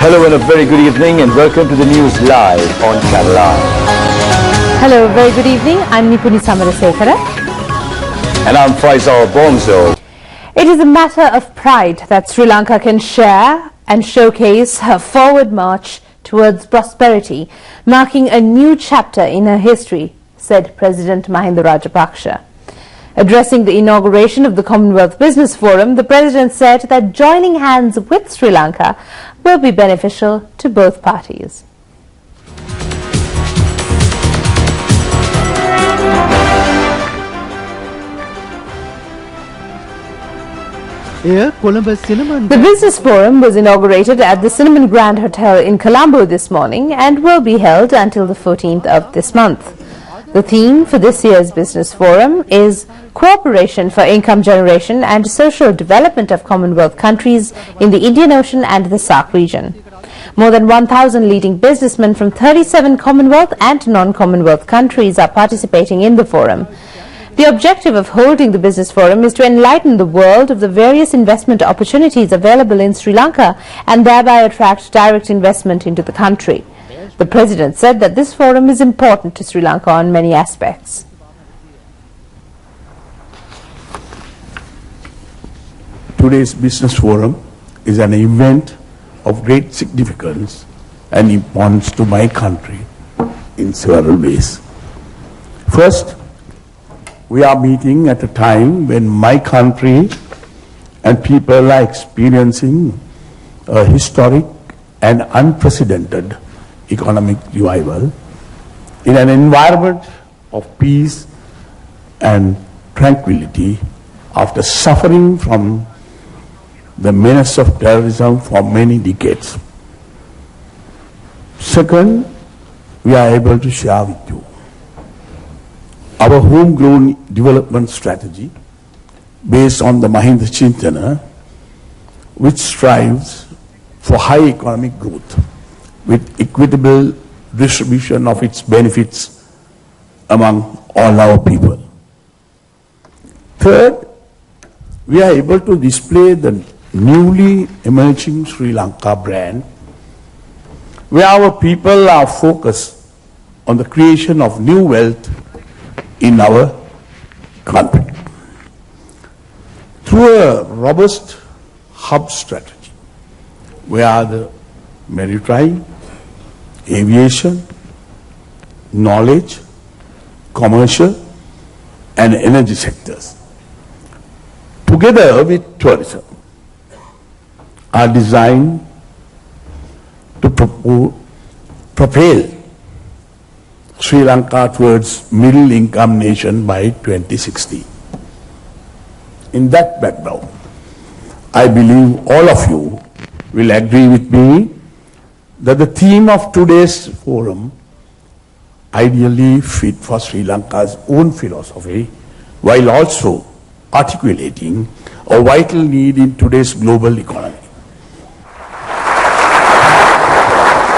Hello and a very good evening and welcome to the news live on Channel I. Hello, very good evening. I'm Nipuni Samarasekara. And I'm Faisal Bomzo. It is a matter of pride that Sri Lanka can share and showcase her forward march towards prosperity, marking a new chapter in her history, said President Mahinda Rajapaksa. Addressing the inauguration of the Commonwealth Business Forum, the President said that joining hands with Sri Lanka will be beneficial to both parties. The Business Forum was inaugurated at the Cinnamon Grand Hotel in Colombo this morning and will be held until the 14th of this month. The theme for this year's Business Forum is Cooperation for Income Generation and Social Development of Commonwealth Countries in the Indian Ocean and the SAARC region. More than 1,000 leading businessmen from 37 Commonwealth and non-Commonwealth countries are participating in the forum. The objective of holding the Business Forum is to enlighten the world of the various investment opportunities available in Sri Lanka and thereby attract direct investment into the country. The President said that this forum is important to Sri Lanka on many aspects. Today's Business Forum is an event of great significance and importance to my country in several ways. First, we are meeting at a time when my country and people are experiencing a historic and unprecedented economic revival in an environment of peace and tranquility after suffering from the menace of terrorism for many decades. Second, we are able to share with you our homegrown development strategy based on the Mahinda Chintana, which strives for high economic growth with equitable distribution of its benefits among all our people. Third, we are able to display the newly emerging Sri Lanka brand, where our people are focused on the creation of new wealth in our country. Through a robust hub strategy, where the maritime, aviation, knowledge, commercial and energy sectors, together with tourism, are designed to propel Sri Lanka towards middle income nation by 2060. In that background, I believe all of you will agree with me that the theme of today's forum ideally fit for Sri Lanka's own philosophy, while also articulating a vital need in today's global economy.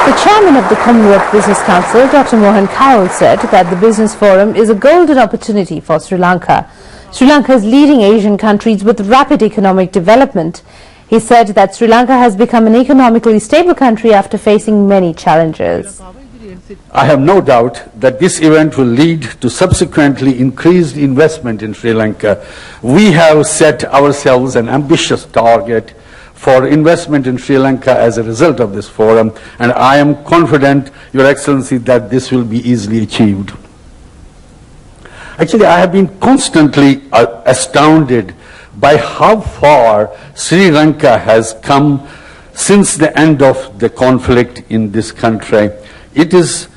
The chairman of the Commonwealth Business Council, Dr. Mohan Kowal, said that the Business Forum is a golden opportunity for Sri Lanka. Sri Lanka is leading Asian countries with rapid economic development. He said that Sri Lanka has become an economically stable country after facing many challenges. I have no doubt that this event will lead to subsequently increased investment in Sri Lanka. We have set ourselves an ambitious target for investment in Sri Lanka as a result of this forum, and I am confident, Your Excellency, that this will be easily achieved. Actually, I have been constantly astounded by how far Sri Lanka has come since the end of the conflict in this country. It is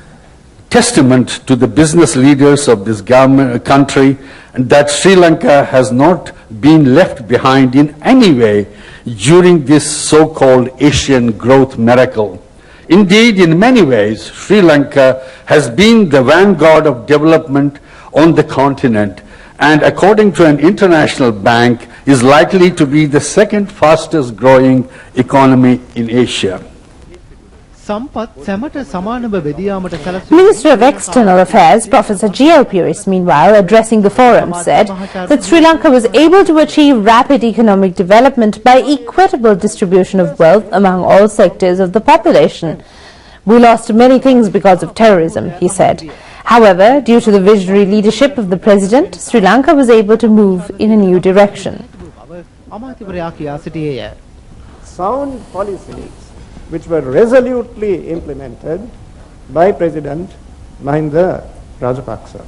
testament to the business leaders of this country that Sri Lanka has not been left behind in any way during this so-called Asian growth miracle. Indeed, in many ways, Sri Lanka has been the vanguard of development on the continent, and according to an international bank, is likely to be the second fastest growing economy in Asia. Minister of External Affairs, Professor G.L. Puris, meanwhile, addressing the forum, said that Sri Lanka was able to achieve rapid economic development by equitable distribution of wealth among all sectors of the population. We lost many things because of terrorism, he said. However, due to the visionary leadership of the President, Sri Lanka was able to move in a new direction. Sound policies which were resolutely implemented by President Mahinda Rajapaksa.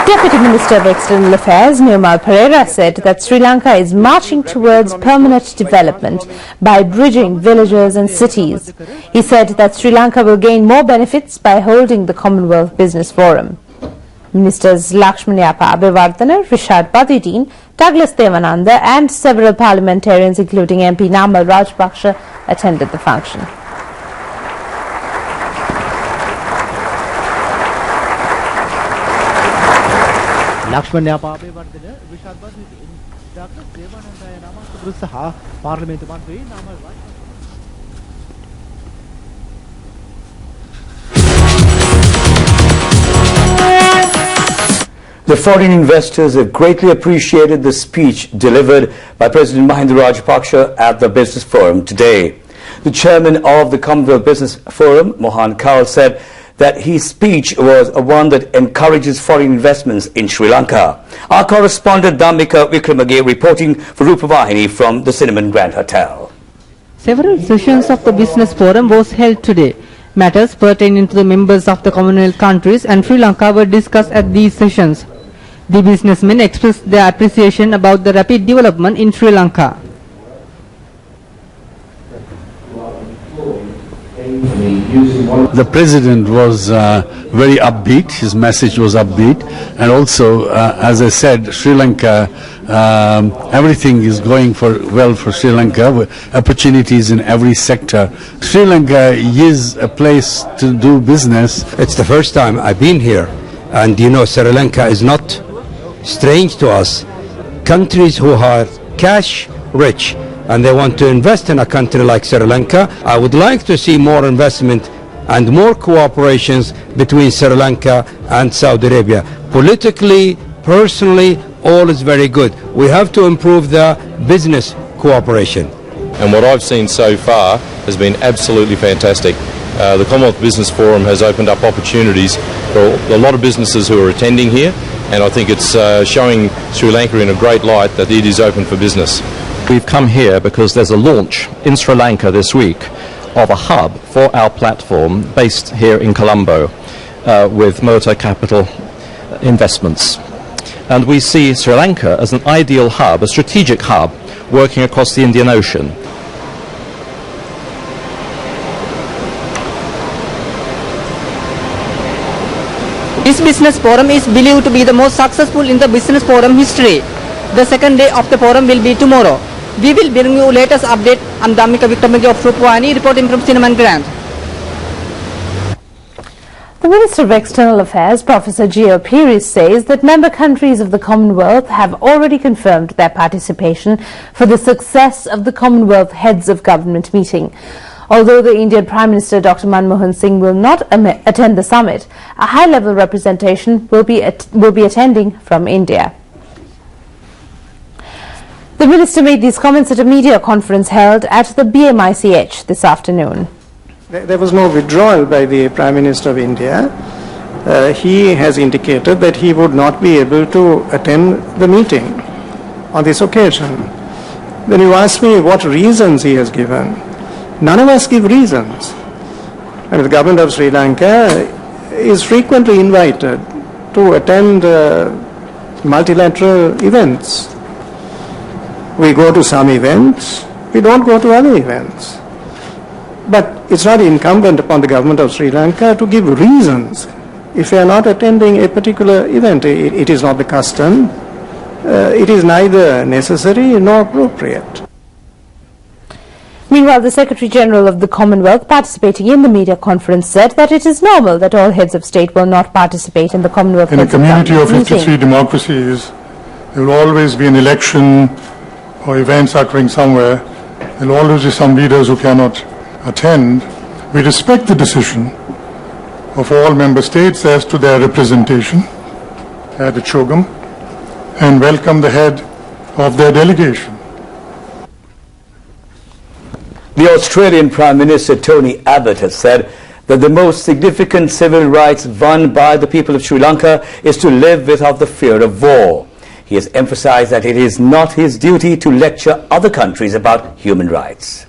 Deputy Minister of External Affairs Nirmal Pereira said that Sri Lanka is marching towards permanent development by bridging villages and cities. He said that Sri Lanka will gain more benefits by holding the Commonwealth Business Forum. Ministers Lakshmanyapa Abewardana, Rishad Badidin, Douglas Devananda and several parliamentarians including MP Namal Rajpaksha attended the function. Lakshmanyapa Abewardana, Rishad Badidin, Douglas Devananda and Namal Rajpaksha Parliament Mantri Namal Rajpaksha. The foreign investors have greatly appreciated the speech delivered by President Mahinda Rajapaksa at the Business Forum today. The chairman of the Commonwealth Business Forum, Mohan Kaul, said that his speech was one that encourages foreign investments in Sri Lanka. Our correspondent Dhammika Wickremage reporting for Rupavahini from the Cinnamon Grand Hotel. Several sessions of the Business Forum was held today. Matters pertaining to the members of the Commonwealth countries and Sri Lanka were discussed at these sessions. The businessmen expressed their appreciation about the rapid development in Sri Lanka. The president was very upbeat, his message was upbeat, and also, as I said, Sri Lanka, everything is going well for Sri Lanka, opportunities in every sector. Sri Lanka is a place to do business. It's the first time I've been here, and you know, Sri Lanka is not strange to us. Countries who are cash rich and they want to invest in a country like Sri Lanka, I would like to see more investment and more cooperations between Sri Lanka and Saudi Arabia. Politically, personally, all is very good. We have to improve the business cooperation. And what I've seen so far has been absolutely fantastic. The Commonwealth Business Forum has opened up opportunities for a lot of businesses who are attending here, and I think it's showing Sri Lanka in a great light that it is open for business. We've come here because there's a launch in Sri Lanka this week of a hub for our platform based here in Colombo with motor capital investments. And we see Sri Lanka as an ideal hub, a strategic hub, working across the Indian Ocean. This business forum is believed to be the most successful in the business forum history. The second day of the forum will be tomorrow. We will bring you latest update. I'm Dhammika Wickremage of Rupavahini reporting from Cinnamon Grand. The Minister of External Affairs, Professor G.L. Puris, says that member countries of the Commonwealth have already confirmed their participation for the success of the Commonwealth Heads of Government meeting. Although the Indian Prime Minister Dr. Manmohan Singh will not attend the summit, a high-level representation will be attending from India. The Minister made these comments at a media conference held at the BMICH this afternoon. There was no withdrawal by the Prime Minister of India. He has indicated that he would not be able to attend the meeting on this occasion. When you ask me what reasons he has given, none of us give reasons. I mean, the government of Sri Lanka is frequently invited to attend multilateral events. We go to some events, we don't go to other events. But it's not incumbent upon the government of Sri Lanka to give reasons. If we are not attending a particular event, it is not the custom. It is neither necessary nor appropriate. Meanwhile, the Secretary-General of the Commonwealth participating in the media conference said that it is normal that all heads of state will not participate in the Commonwealth. In a community of 53 democracies, there will always be an election or events occurring somewhere. There will always be some leaders who cannot attend. We respect the decision of all member states as to their representation at the CHOGM and welcome the head of their delegation. The Australian Prime Minister Tony Abbott has said that the most significant civil rights won by the people of Sri Lanka is to live without the fear of war. He has emphasized that it is not his duty to lecture other countries about human rights.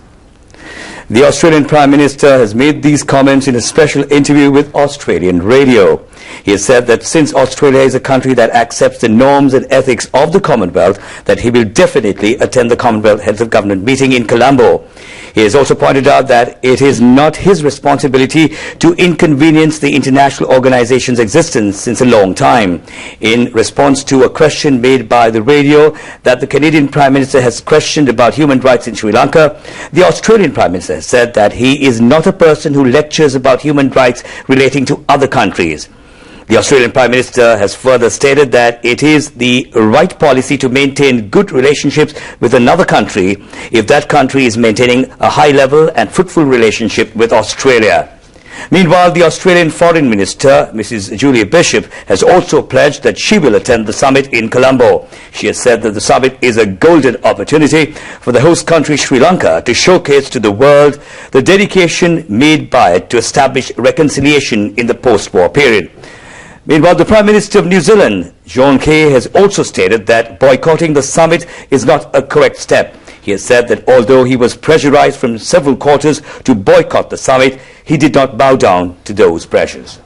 The Australian Prime Minister has made these comments in a special interview with Australian radio. He has said that since Australia is a country that accepts the norms and ethics of the Commonwealth, that he will definitely attend the Commonwealth Heads of Government meeting in Colombo. He has also pointed out that it is not his responsibility to inconvenience the international organization's existence since a long time. In response to a question made by the radio that the Canadian Prime Minister has questioned about human rights in Sri Lanka, the Australian Prime Minister has said that he is not a person who lectures about human rights relating to other countries. The Australian Prime Minister has further stated that it is the right policy to maintain good relationships with another country if that country is maintaining a high-level and fruitful relationship with Australia. Meanwhile, the Australian Foreign Minister, Mrs. Julia Bishop, has also pledged that she will attend the summit in Colombo. She has said that the summit is a golden opportunity for the host country Sri Lanka to showcase to the world the dedication made by it to establish reconciliation in the post-war period. Meanwhile, the Prime Minister of New Zealand, John Key, has also stated that boycotting the summit is not a correct step. He has said that although he was pressurized from several quarters to boycott the summit, he did not bow down to those pressures.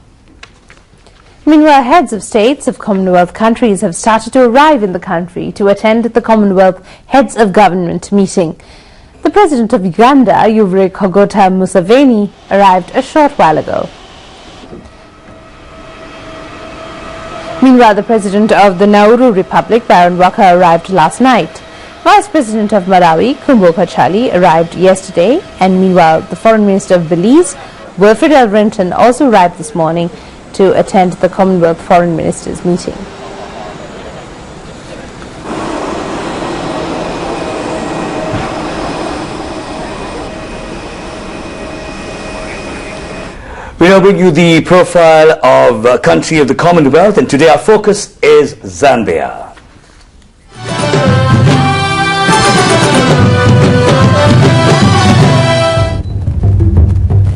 Meanwhile, heads of states of Commonwealth countries have started to arrive in the country to attend the Commonwealth Heads of Government meeting. The President of Uganda, Yoweri Museveni, arrived a short while ago. Meanwhile, the President of the Nauru Republic, Baron Waka, arrived last night. Vice President of Malawi, Kumbo Pachali, arrived yesterday, and meanwhile, the Foreign Minister of Belize, Wilfred L. Renton, also arrived this morning to attend the Commonwealth Foreign Ministers meeting. We now bring you the profile of a country of the Commonwealth, and today our focus is Zambia.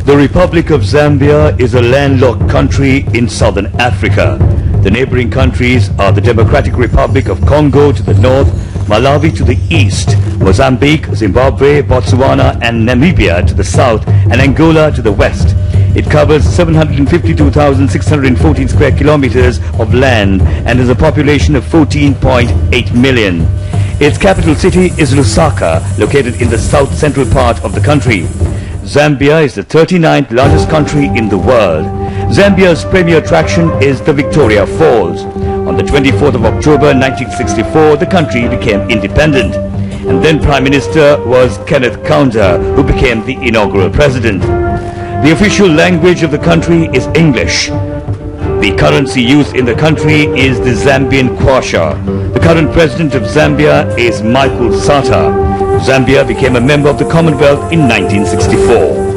The Republic of Zambia is a landlocked country in southern Africa. The neighboring countries are the Democratic Republic of Congo to the north, Malawi to the east, Mozambique, Zimbabwe, Botswana and Namibia to the south, and Angola to the west. It covers 752,614 square kilometers of land and has a population of 14.8 million. Its capital city is Lusaka, located in the south-central part of the country. Zambia is the 39th largest country in the world. Zambia's premier attraction is the Victoria Falls. On the 24th of October 1964, the country became independent. And then Prime Minister was Kenneth Kaunda, who became the inaugural president. The official language of the country is English. The currency used in the country is the Zambian kwacha. The current president of Zambia is Michael Sata. Zambia became a member of the Commonwealth in 1964.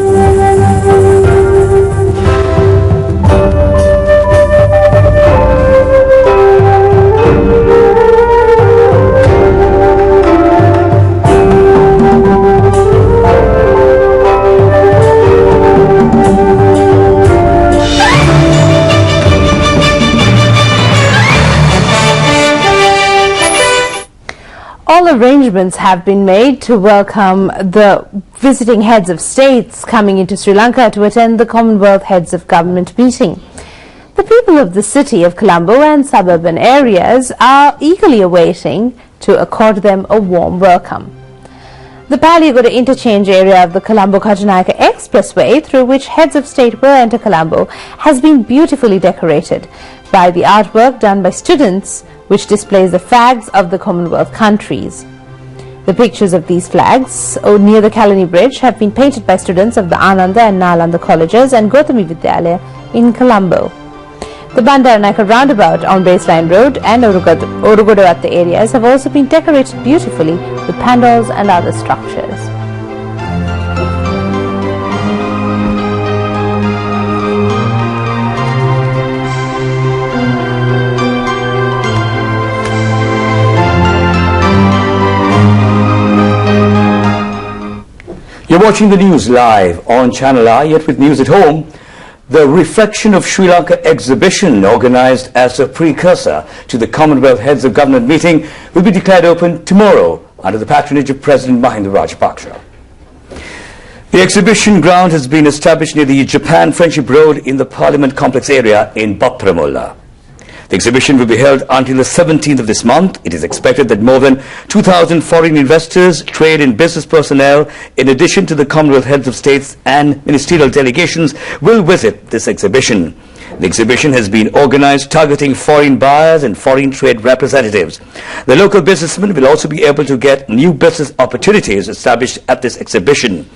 All arrangements have been made to welcome the visiting heads of states coming into Sri Lanka to attend the Commonwealth Heads of Government meeting. The people of the city of Colombo and suburban areas are eagerly awaiting to accord them a warm welcome. The Paliagoda interchange area of the Colombo-Katunayake Expressway, through which heads of state will enter Colombo, has been beautifully decorated by the artwork done by students, which displays the flags of the Commonwealth countries. The pictures of these flags near the Kalani Bridge have been painted by students of the Ananda and Nalanda colleges and Gautami Vidyalaya in Colombo. The Bandaranayaka roundabout on Baseline Road and Orugodawatta areas have also been decorated beautifully with pandals and other structures. watching the news live on Channel I, yet with news at home. The Reflection of Sri Lanka exhibition, organized as a precursor to the Commonwealth Heads of Government meeting, will be declared open tomorrow under the patronage of President Mahinda Rajapaksa. The exhibition ground has been established near the Japan Friendship Road in the Parliament Complex area in Bapramolla. The exhibition will be held until the 17th of this month. It is expected that more than 2,000 foreign investors, trade and business personnel, in addition to the Commonwealth heads of states and ministerial delegations, will visit this exhibition. The exhibition has been organized targeting foreign buyers and foreign trade representatives. The local businessmen will also be able to get new business opportunities established at this exhibition.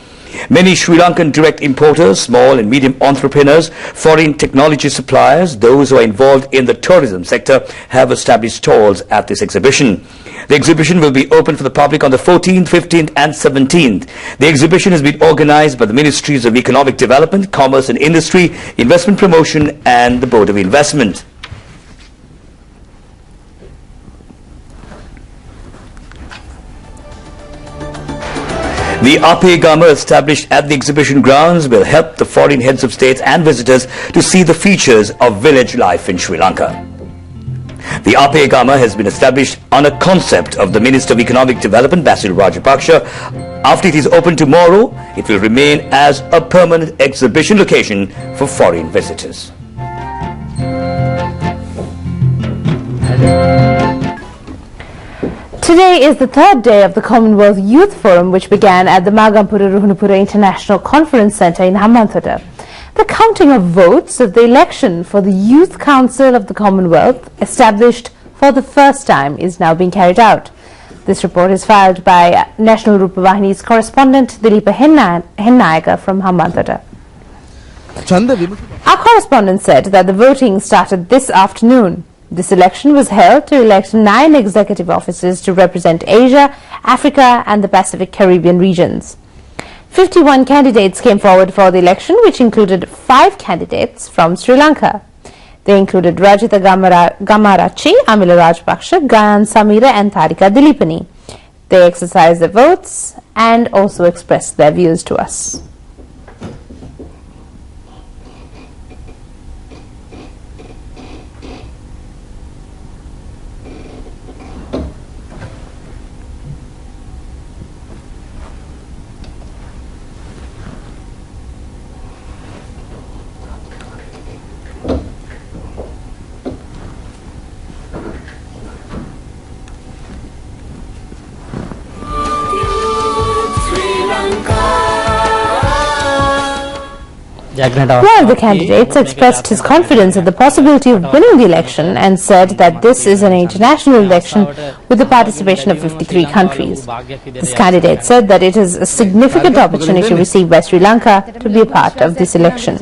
Many Sri Lankan direct importers, small and medium entrepreneurs, foreign technology suppliers, those who are involved in the tourism sector have established stalls at this exhibition. The exhibition will be open for the public on the 14th, 15th and 17th. The exhibition has been organized by the Ministries of Economic Development, Commerce and Industry, Investment Promotion and the Board of Investment. The Apegama established at the exhibition grounds will help the foreign heads of states and visitors to see the features of village life in Sri Lanka. The Apegama has been established on a concept of the Minister of Economic Development, Basil Rajapaksa. After it is open tomorrow, it will remain as a permanent exhibition location for foreign visitors. Today is the third day of the Commonwealth Youth Forum, which began at the Magampura Ruhunupura International Conference Centre in Hambantota. The counting of votes of the election for the Youth Council of the Commonwealth, established for the first time, is now being carried out. This report is filed by National Rupavahini's correspondent Dilipa Hennayaka from Hambantota. Our correspondent said that the voting started this afternoon. This election was held to elect 9 executive officers to represent Asia, Africa and the Pacific Caribbean regions. 51 candidates came forward for the election, which included 5 candidates from Sri Lanka. They included Rajitha Gamarachi, Amila Rajapaksa, Gayan Samira and Tharika Dilipani. They exercised their votes and also expressed their views to us. One of the candidates expressed his confidence in the possibility of winning the election and said that this is an international election with the participation of 53 countries. This candidate said that it is a significant opportunity received by Sri Lanka to be a part of this election.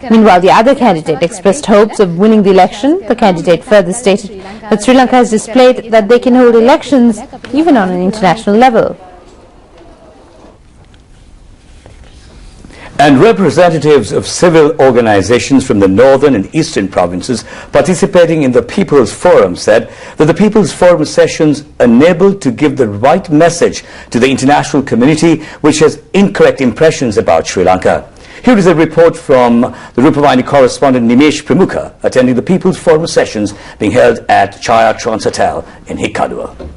Meanwhile, the other candidate expressed hopes of winning the election. The candidate further stated that Sri Lanka has displayed that they can hold elections even on an international level. And representatives of civil organizations from the northern and eastern provinces participating in the People's Forum said that the People's Forum sessions enabled to give the right message to the international community which has incorrect impressions about Sri Lanka. Here is a report from the Rupavahini correspondent Nimesh Pramukha attending the People's Forum sessions being held at Chaya Trans Hotel in Hikkaduwa.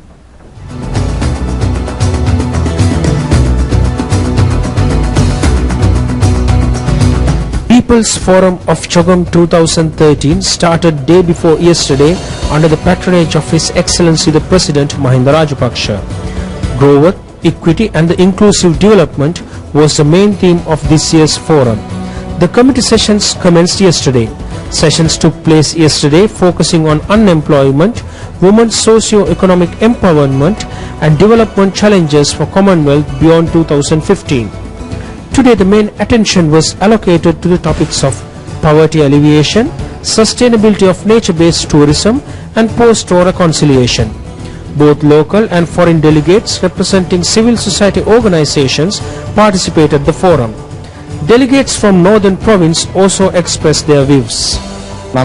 People's Forum of Chogam 2013 started day before yesterday under the patronage of His Excellency the President Mahinda Rajapaksa. Growth, equity and the inclusive development was the main theme of this year's forum. The committee sessions commenced yesterday. Sessions took place yesterday focusing on unemployment, women's socio-economic empowerment and development challenges for Commonwealth beyond 2015. Today the main attention was allocated to the topics of poverty alleviation, sustainability of nature-based tourism and post-war reconciliation. Both local and foreign delegates representing civil society organizations participated at the forum. Delegates from Northern Province also expressed their views. I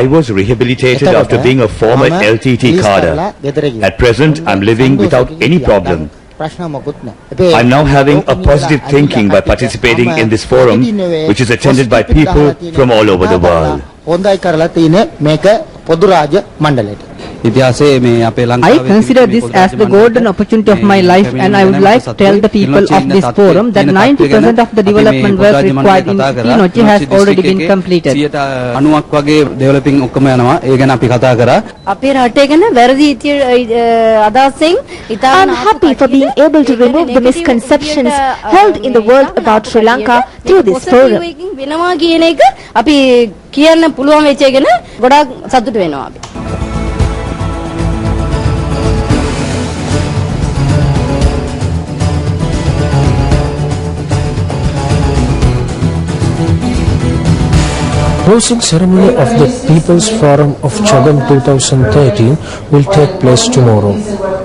was rehabilitated after being a former LTT cadre. At present, I'm living without any problem. I'm now having a positive thinking by participating in this forum, which is attended by people from all over the world. I consider this as the golden opportunity of my life, and I would like to tell the people of this forum that 90% of the development work required in Nochi has already been completed. I'm happy for being able to remove the misconceptions held in the world about Sri Lanka through this forum. Closing ceremony of the People's Forum of Chogam 2013 will take place tomorrow.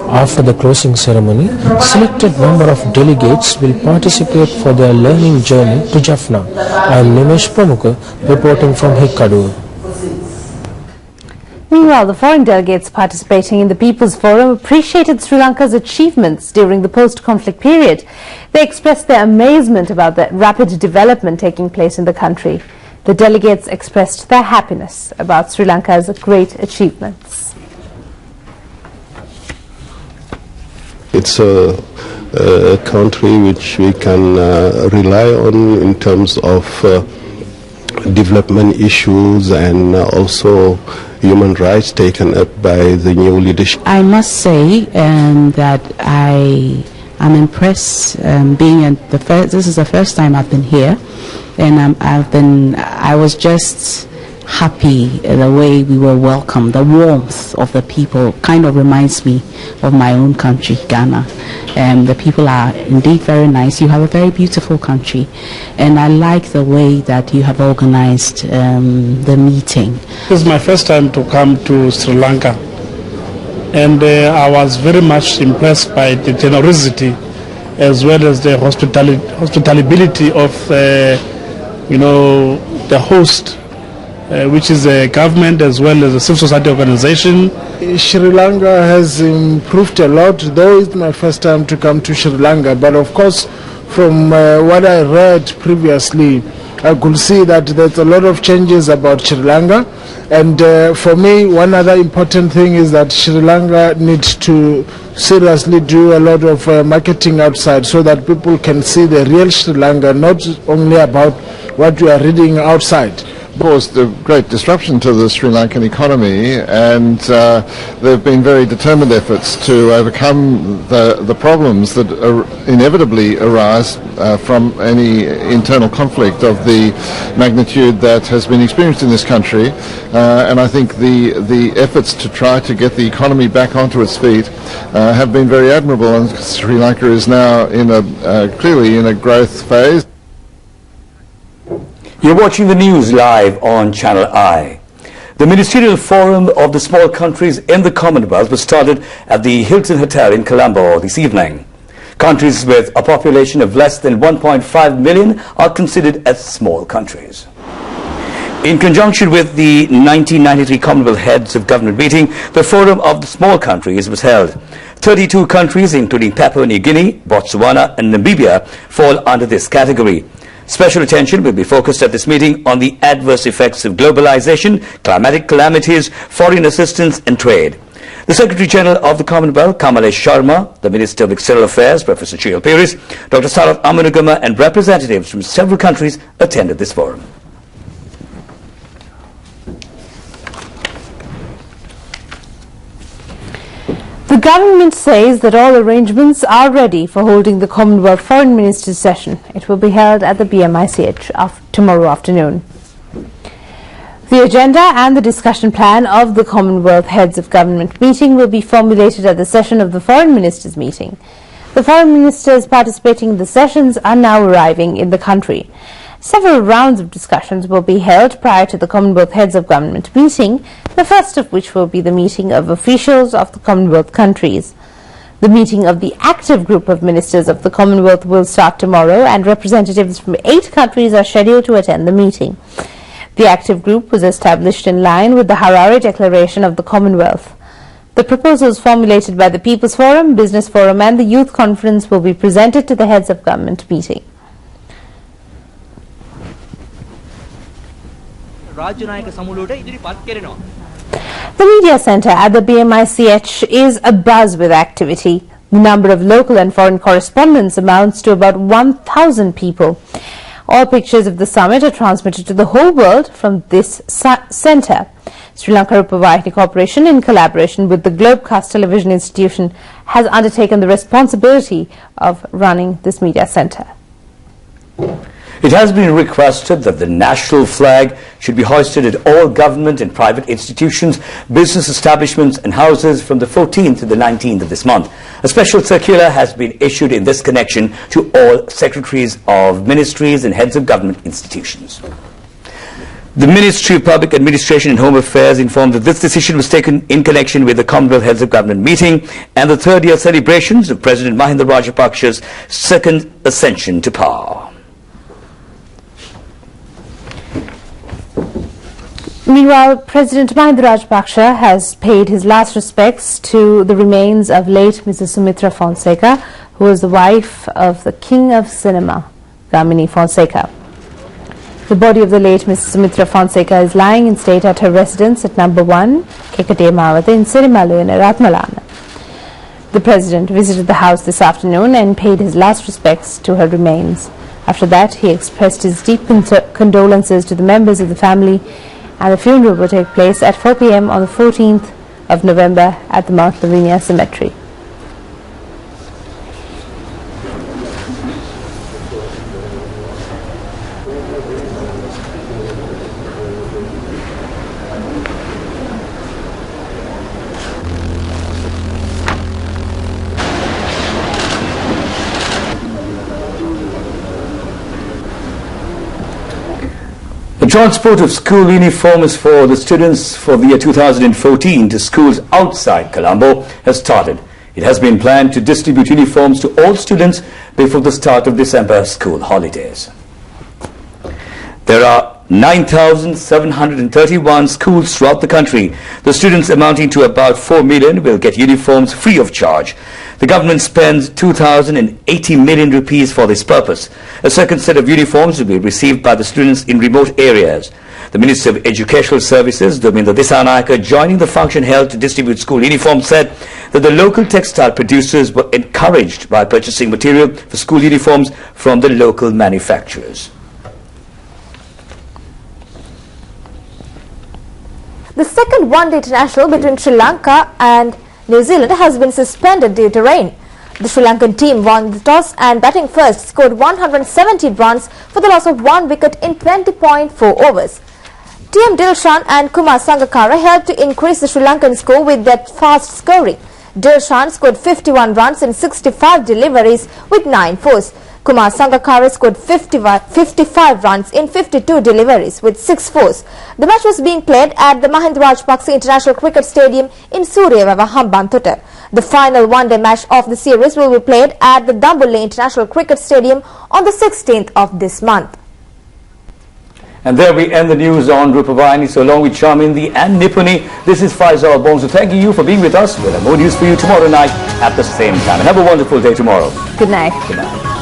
After the closing ceremony, selected number of delegates will participate for their learning journey to Jaffna. I am Nimesh Pramukha reporting from Hekkaduwa. Meanwhile, the foreign delegates participating in the People's Forum appreciated Sri Lanka's achievements during the post-conflict period. They expressed their amazement about the rapid development taking place in the country. The delegates expressed their happiness about Sri Lanka's great achievements. It's a country which we can rely on in terms of development issues and also human rights taken up by the new leadership. I must say that I'm impressed this is the first time I've been here, and I was just happy the way we were welcomed. The warmth of the people kind of reminds me of my own country, Ghana. The people are indeed very nice. You have a very beautiful country, and I like the way that you have organized the meeting. This is my first time to come to Sri Lanka, and I was very much impressed by the generosity as well as the hospitality of the host, which is a government as well as a civil society organization. Sri Lanka has improved a lot, though it's my first time to come to Sri Lanka. But of course, from what I read previously, I could see that there's a lot of changes about Sri Lanka. And for me, one other important thing is that Sri Lanka needs to seriously do a lot of marketing outside so that people can see the real Sri Lanka, not only about what we are reading outside. Caused a great disruption to the Sri Lankan economy, and there have been very determined efforts to overcome the problems that inevitably arise from any internal conflict of the magnitude that has been experienced in this country. And I think the efforts to try to get the economy back onto its feet have been very admirable, and Sri Lanka is now clearly in a growth phase. You're watching the news live on Channel I. The Ministerial Forum of the Small Countries in the Commonwealth was started at the Hilton Hotel in Colombo this evening. Countries with a population of less than 1.5 million are considered as small countries. In conjunction with the 1993 Commonwealth Heads of Government meeting, the Forum of the Small Countries was held. 32 countries, including Papua New Guinea, Botswana and Namibia, fall under this category. Special attention will be focused at this meeting on the adverse effects of globalization, climatic calamities, foreign assistance and trade. The Secretary General of the Commonwealth, Kamalesh Sharma, the Minister of External Affairs, Professor Chil Piris, Dr. Sarath Amanugama and representatives from several countries attended this forum. The government says that all arrangements are ready for holding the Commonwealth Foreign Ministers session. It will be held at the BMICH tomorrow afternoon. The agenda and the discussion plan of the Commonwealth Heads of Government meeting will be formulated at the session of the Foreign Ministers meeting. The foreign ministers participating in the sessions are now arriving in the country. Several rounds of discussions will be held prior to the Commonwealth Heads of Government meeting, the first of which will be the meeting of officials of the Commonwealth countries. The meeting of the active group of ministers of the Commonwealth will start tomorrow, and representatives from 8 countries are scheduled to attend the meeting. The active group was established in line with the Harare Declaration of the Commonwealth. The proposals formulated by the People's Forum, Business Forum and the Youth Conference will be presented to the heads of government meeting. The media centre at the BMICH is abuzz with activity. The number of local and foreign correspondents amounts to about 1,000 people. All pictures of the summit are transmitted to the whole world from this centre. Sri Lanka Rupavahini Corporation, in collaboration with the Globecast Television Institution, has undertaken the responsibility of running this media centre. It has been requested that the national flag should be hoisted at all government and private institutions, business establishments and houses from the 14th to the 19th of this month. A special circular has been issued in this connection to all secretaries of ministries and heads of government institutions. The Ministry of Public Administration and Home Affairs informed that this decision was taken in connection with the Commonwealth Heads of Government meeting and the third-year celebrations of President Mahinda Rajapaksa's second ascension to power. Meanwhile, President Mahinda Rajapaksa has paid his last respects to the remains of late Mrs. Sumitra Fonseca, who was the wife of the King of Cinema, Gamini Fonseca. The body of the late Mrs. Sumitra Fonseca is lying in state at her residence at number 1, Kekate Mawata in Sirimalu, Ratmalana. The President visited the house this afternoon and paid his last respects to her remains. After that, he expressed his deep condolences to the members of the family, and the funeral will take place at 4 p.m. on the 14th of November at the Mount Lavinia Cemetery. The transport of school uniforms for the students for the year 2014 to schools outside Colombo has started. It has been planned to distribute uniforms to all students before the start of December school holidays. There are 9,731 schools throughout the country. The students, amounting to about 4 million, will get uniforms free of charge. The government spends 2,080 million rupees for this purpose. A second set of uniforms will be received by the students in remote areas. The Minister of Educational Services, Dominda Disanayaka, joining the function held to distribute school uniforms, said that the local textile producers were encouraged by purchasing material for school uniforms from the local manufacturers. The second one-day international between Sri Lanka and New Zealand has been suspended due to rain. The Sri Lankan team won the toss and, batting first, scored 170 runs for the loss of 1 wicket in 20.4 overs. TM Dilshan and Kumar Sangakkara helped to increase the Sri Lankan score with their fast scoring. Dilshan scored 51 runs in 65 deliveries with 9 fours. Kumar Sangakkara scored 55 runs in 52 deliveries with 6 fours. The match was being played at the Mahinda Rajapaksa International Cricket Stadium in Suryavawa, Hambantota. The final one-day match of the series will be played at the Dambulle International Cricket Stadium on the 16th of this month. And there we end the news on Rupavahini. So along with Charmindi and Nipuni, this is Faisal Bonzo thanking you for being with us. We'll have more news for you tomorrow night at the same time. And have a wonderful day tomorrow. Good night. Good night.